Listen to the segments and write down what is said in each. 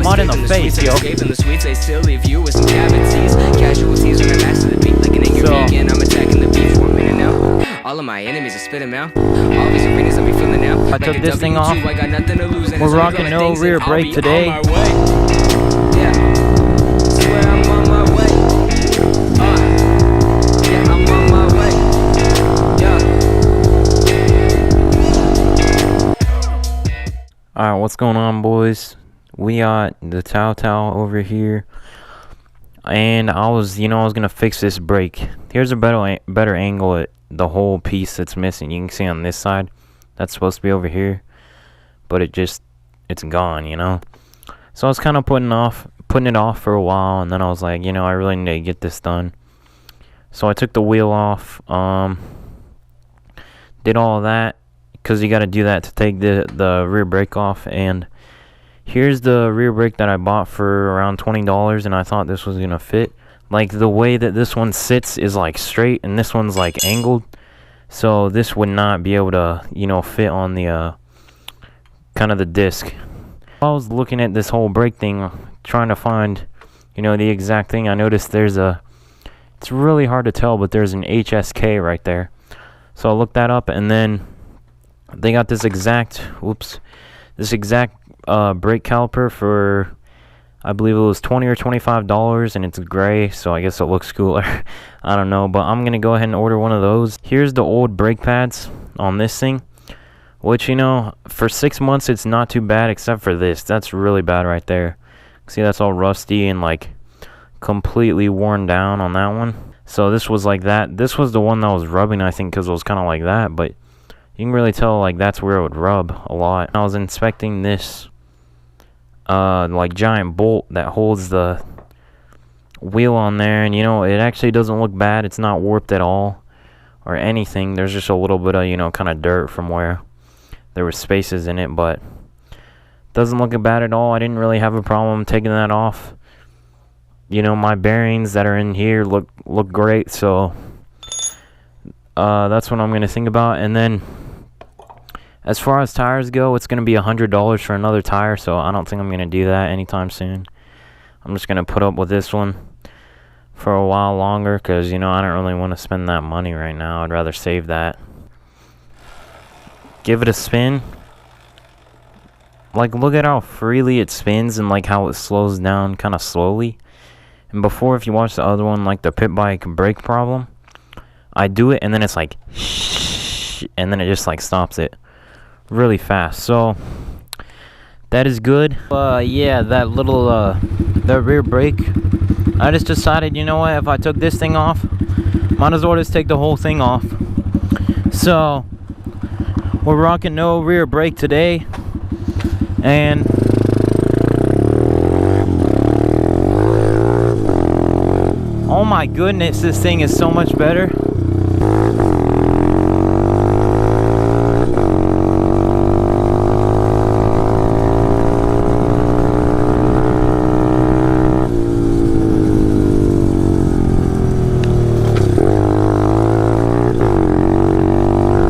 mud in the face, yo. The sweets, they still leave you with some cavities. Casualties when I master the beat like an angry vegan. I'm attacking the beat for a minute now. All of my enemies are spitting out. All these arenas I'll be feeling now. I took this thing off. I got nothing to lose. We're rocking no rear brake today. Yeah. Swear I'm on my way. Yeah, I'm on my way. Yeah. Alright, what's going on, boys? We got the Tao over here. And I was gonna fix this brake. Here's a better angle at the whole piece that's missing. You can see on this side. That's supposed to be over here. But it's gone, you know? So I was kind of putting it off for a while, and then I was like, I really need to get this done. So I took the wheel off, did all of that, because you got to do that to take the rear brake off. And here's the rear brake that I bought for around $20, and I thought this was gonna fit. Like, the way that this one sits is like straight, and this one's like angled, so this would not be able to fit on the kind of the disc. I was looking at this whole brake thing, trying to find the exact thing. I noticed it's really hard to tell, but there's an HSK right there. So I looked that up, and then they got this exact brake caliper for, I believe it was $20 or $25, and it's gray, so I guess it looks cooler. I don't know, but I'm gonna go ahead and order one of those. Here's the old brake pads on this thing, which for 6 months it's not too bad, except for this. That's really bad right there. See, that's all rusty and like completely worn down on that one. So this was like that. This was the one that was rubbing, I think, because it was kind of like that, but you can really tell like that's where it would rub a lot. I was inspecting this like giant bolt that holds the wheel on there, and it actually doesn't look bad. It's not warped at all or anything. There's just a little bit of kind of dirt from where there were spaces in it, but doesn't look bad at all. I didn't really have a problem taking that off. My bearings that are in here look great, so that's what I'm gonna think about. And then as far as tires go, it's going to be $100 for another tire, so I don't think I'm going to do that anytime soon. I'm just going to put up with this one for a while longer, because, I don't really want to spend that money right now. I'd rather save that. Give it a spin. Like, look at how freely it spins and, like, how it slows down kind of slowly. And before, if you watch the other one, like the Pitbike brake problem, I do it, and then it's like, shh, and then it just, like, stops it really fast. So that is good. Yeah, that little the rear brake, I just decided, what, if I took this thing off, might as well just take the whole thing off. So we're rocking no rear brake today, and oh my goodness, this thing is so much better.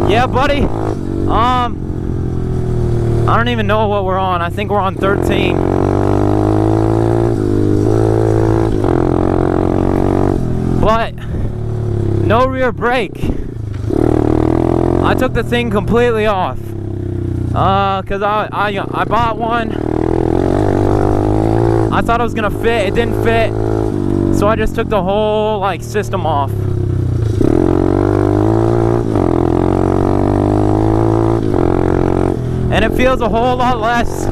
Yeah, buddy. I don't even know what we're on. I think we're on 13. But no rear brake. I took the thing completely off. Cause I bought one. I thought it was gonna fit. It didn't fit. So I just took the whole system off. And it feels a whole lot less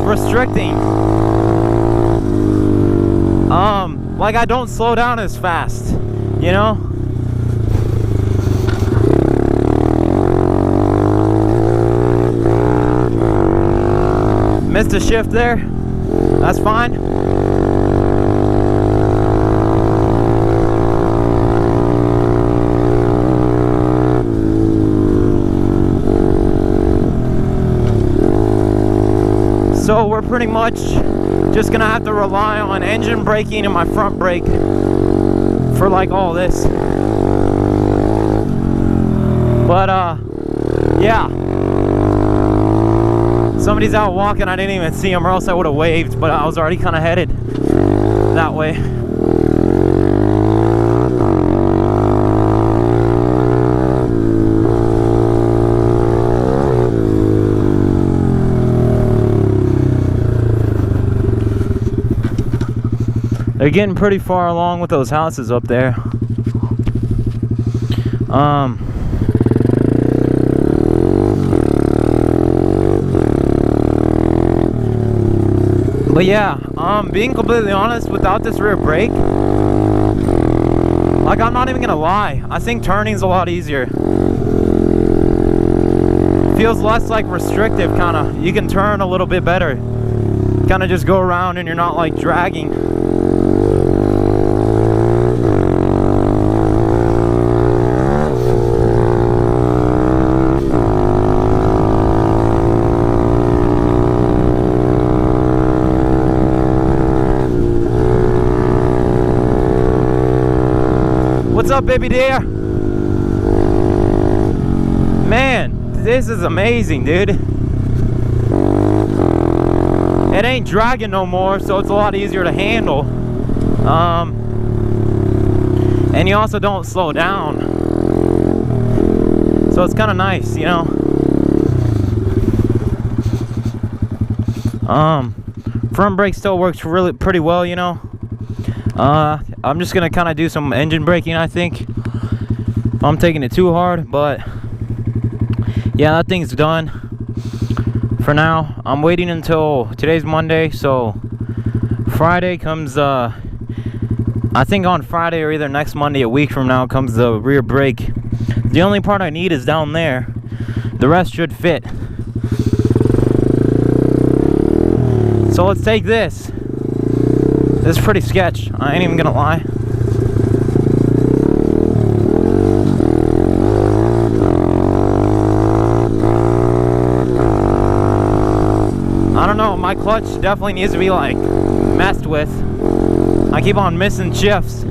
restricting. Like I don't slow down as fast, Missed a shift there. That's fine. So we're pretty much just gonna have to rely on engine braking and my front brake for all this. But yeah. So Somebody's out walking, I didn't even see him, or else I would have waved, but I was already kind of headed that way. They're getting pretty far along with those houses up there. But yeah, being completely honest, without this rear brake, like, I'm not even gonna lie, I think turning's a lot easier. Feels less like restrictive, kinda. You can turn a little bit better. Kinda just go around and you're not like dragging. What's up, baby dear? Man, this is amazing, dude. It ain't dragging no more, so it's a lot easier to handle. And you also don't slow down. So it's kind of nice, you know. Front brake still works really pretty well, you know. I'm just gonna kind of do some engine braking, I think. I'm taking it too hard, but yeah, that thing's done for now. I'm waiting until today's Monday, so Friday comes, I think on Friday or either next Monday, a week from now, comes the rear brake. The only part I need is down there. The rest should fit. So let's take this. This is pretty sketch, I ain't even gonna lie. I don't know, my clutch definitely needs to be like messed with. I keep on missing shifts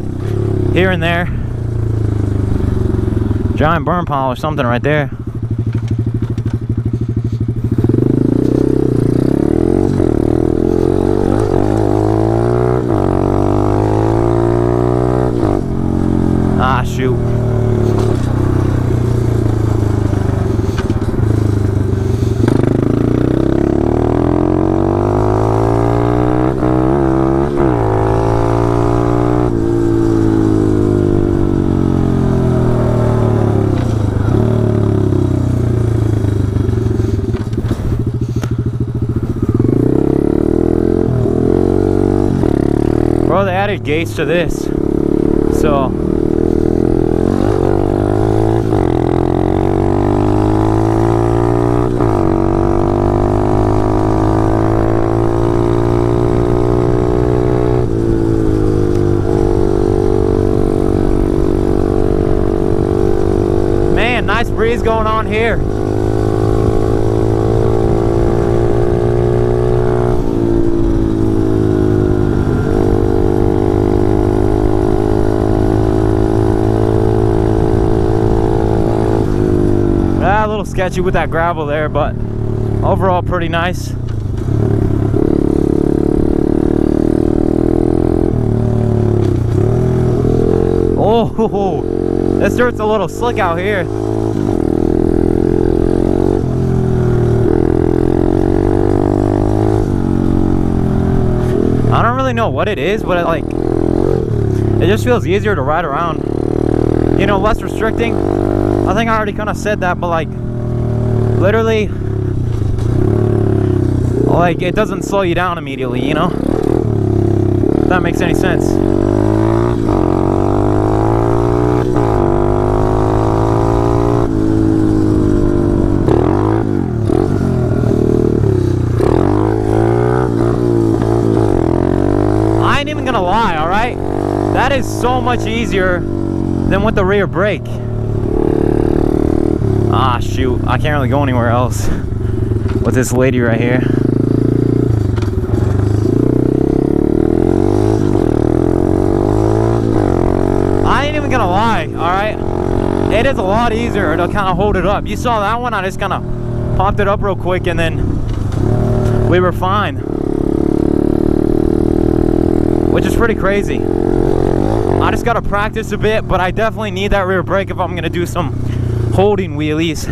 here and there. Giant burn pile or something right there. Ah, shoot. Bro, they added gates to this, so man, nice breeze going on here. A little sketchy with that gravel there, but overall pretty nice. Oh, this dirt's a little slick out here. I don't really know what it is, but it just feels easier to ride around. You know, less restricting. I think I already kind of said that, but like literally, like, it doesn't slow you down immediately, you know? If that makes any sense. I ain't even gonna lie, alright? That is so much easier than with the rear brake. Ah, shoot, I can't really go anywhere else with this lady right here. I ain't even gonna lie, alright? It is a lot easier to kind of hold it up. You saw that one, I just kind of popped it up real quick and then we were fine, which is pretty crazy. I just gotta practice a bit, but I definitely need that rear brake if I'm gonna do some holding wheelies,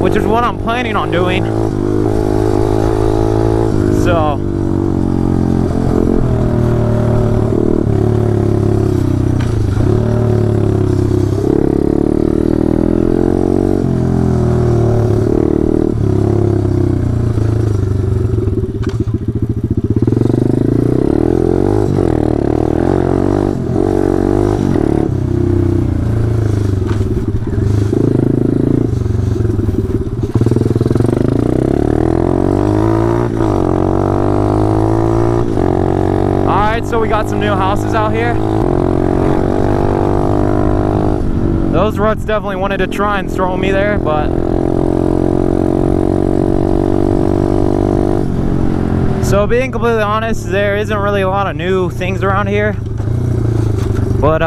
which is what I'm planning on doing. So so we got some new houses out here. Those ruts definitely wanted to try and throw me there, but so being completely honest, there isn't really a lot of new things around here, but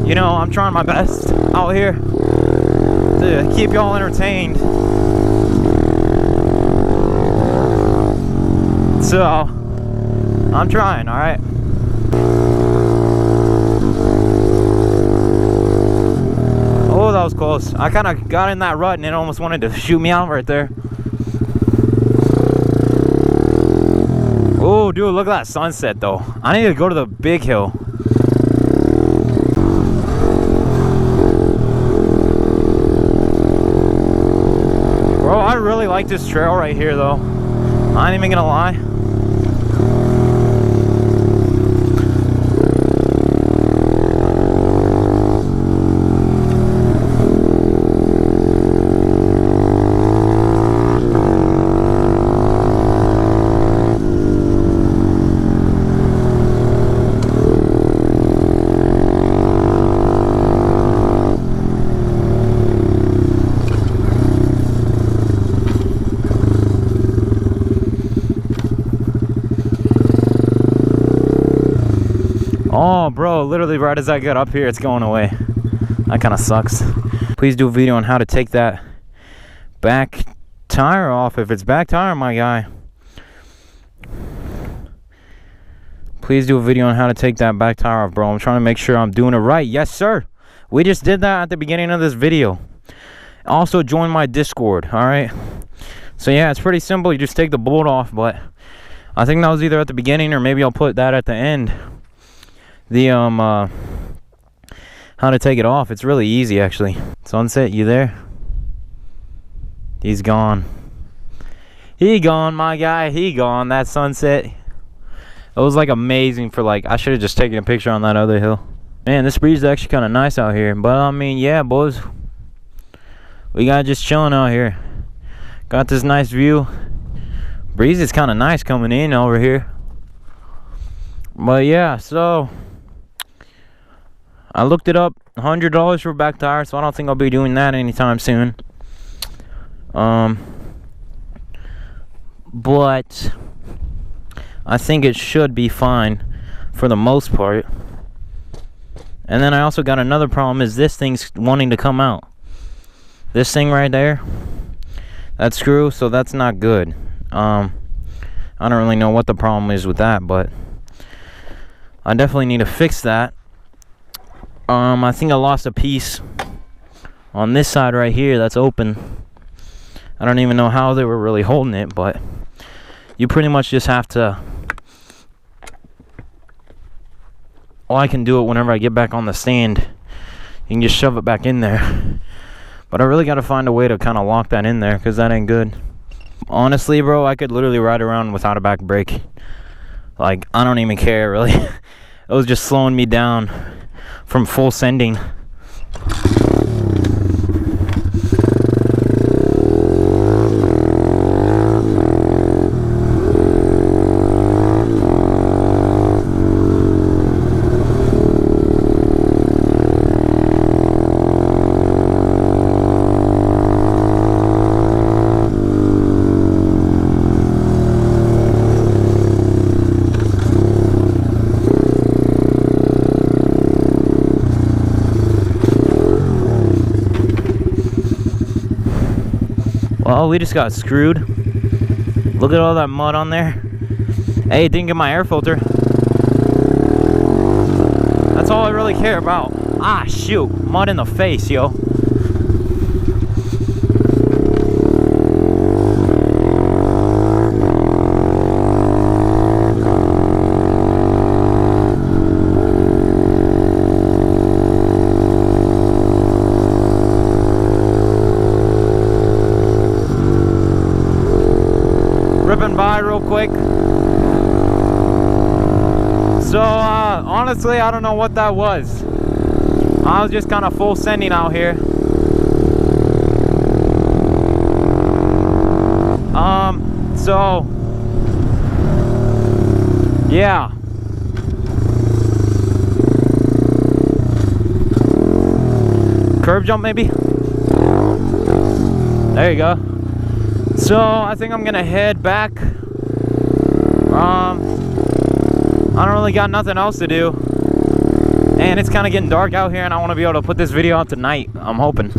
you know, I'm trying my best out here to keep y'all entertained. So I'm trying, all right? Oh, that was close. I kind of got in that rut and it almost wanted to shoot me out right there. Oh, dude, look at that sunset, though. I need to go to the big hill. Bro, I really like this trail right here, though. I ain't even gonna lie. Oh, bro, literally right as I get up here, it's going away. That kind of sucks. Please do a video on how to take that back tire off. If it's back tire, my guy. Please do a video on how to take that back tire off, bro. I'm trying to make sure I'm doing it right. Yes, sir. We just did that at the beginning of this video. Also, join my Discord, all right? So, yeah, it's pretty simple. You just take the bolt off, but I think that was either at the beginning or maybe I'll put that at the end. The how to take it off. It's really easy, actually. Sunset, you there? He's gone. He gone, my guy. He gone. That sunset, it was like amazing. For like, I should have just taken a picture on that other hill. Man, this breeze is actually kind of nice out here. But I mean, yeah, boys, we got just chilling out here. Got this nice view. Breeze is kind of nice coming in over here. But yeah, so I looked it up, $100 for back tire, so I don't think I'll be doing that anytime soon. But I think it should be fine for the most part. And then I also got another problem, is this thing's wanting to come out. This thing right there, that screw, so that's not good. I don't really know what the problem is with that, but I definitely need to fix that. I think I lost a piece on this side right here that's open. I don't even know how they were really holding it, but you pretty much just have to... Well, I can do it whenever I get back on the stand. You can just shove it back in there. But I really got to find a way to kind of lock that in there, because that ain't good. Honestly, bro, I could literally ride around without a back brake. Like, I don't even care, really. It was just slowing me down from full sending. Oh, we just got screwed. Look at all that mud on there. Hey, didn't get my air filter. That's all I really care about. Ah, shoot. Mud in the face, yo. Ripping by real quick. So, honestly, I don't know what that was. I was just kind of full sending out here. So, yeah. Curb jump, maybe? There you go. So, I think I'm gonna head back. I don't really got nothing else to do. And it's kind of getting dark out here, and I want to be able to put this video out tonight. I'm hoping.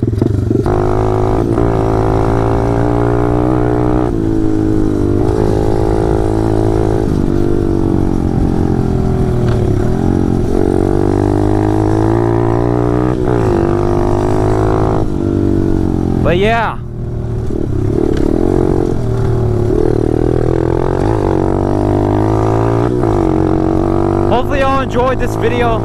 But yeah. Hopefully y'all enjoyed this video.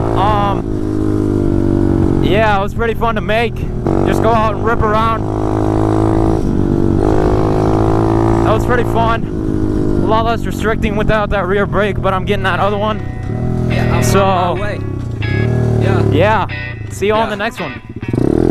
Yeah, it was pretty fun to make. Just go out and rip around. That was pretty fun. A lot less restricting without that rear brake, but I'm getting that other one. Yeah, I'm so, on my way. Yeah. See you on the next one.